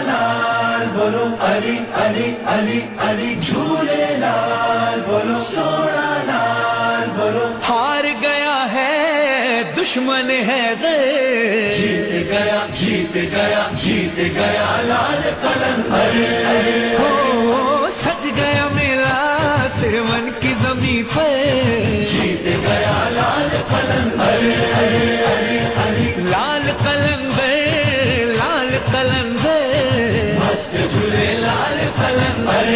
لال بولو علی علی علی علی جھولے لال بولو سونا لال بولو ہار گیا ہے دشمن ہے جیت گیا جیت گیا جیت گیا لال قلندر ہو سج گیا میرا سیون کی زمین پہ جیت گیا لال قلندر لال قلندر لال قلندر مست جھولے لال قلندر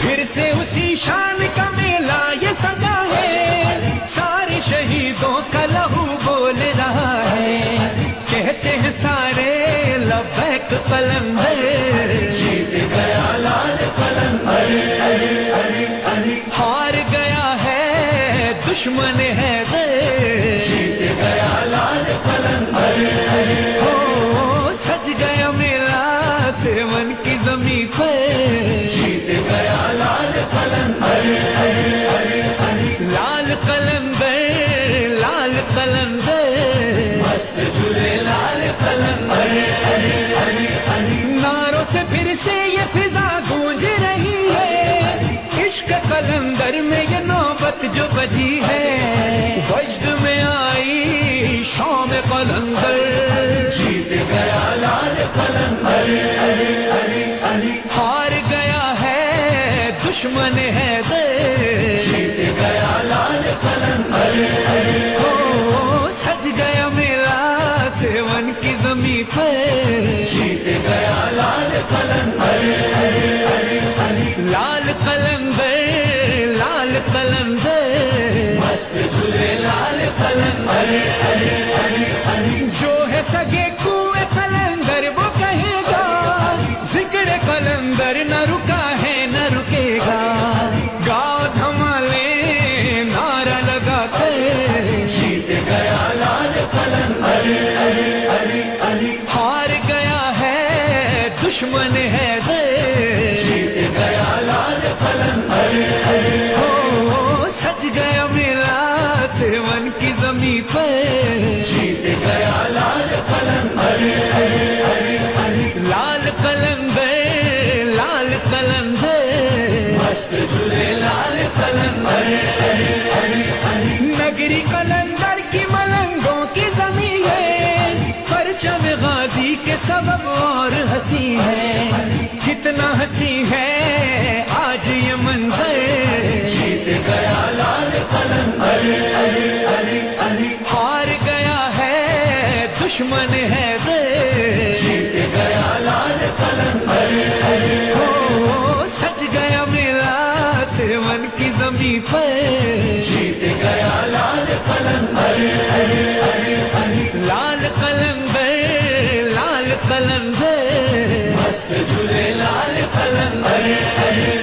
پھر سے اسی شان کا میلہ یہ سجا ہے سارے شہیدوں کا لہو بول رہا ہے کہتے ہیں سارے لبیک قلندر جیت گیا لال قلندر ہار گیا ہے دشمن ہے جیت گیا لال قلندر ہو سج گیا میرا سیون کی زمین پہ جیت گیا لال قلندر لال قلندر لال قلندر مست جھولے لال قلندر ناروں سے پھر سے یہ فضا گونج رہی ہے عشق قلندر میں یہ نوبت جو بجی ہے وجد میں آئی شام قلندر جیت گیا لال قلندر ہار گیا ہے دشمن ہے جیت گیا لال قلندر ہو سج گیا میرا سیون کی زمین پہ جیت گیا لال قلندر لال قلندر لال قلندر مست جھولے لال قلندر جو ہے سگے کوئے قلندر وہ کہے گا ذکر قلندر نہ رکا ہے نہ رکے گا گاؤ دھمالے نعرہ لگا کر جیت گیا لال قلندر ہار گیا ہے دشمن ہے جیت گیا لال قلندر ہو سج گیا میرا سیون کی زمین پہ جیت گیا لال قلندر لال قلندر لال قلندر مست جھولے لال قلندر نگری قلندر کی ملنگوں کی زمین ہے پرچم غازی کے سبب اور ہنسی ہے کتنا ہنسی ہے آج یہ منظر جیت گیا لال قلندر ہار گیا ہے دشمن ہے جیت گیا لال قلندر ہو سج گیا میرا سیون کی زمین پہ جیت گیا لال قلندر لال قلندر لال قلندر مست جھولے لال قلندر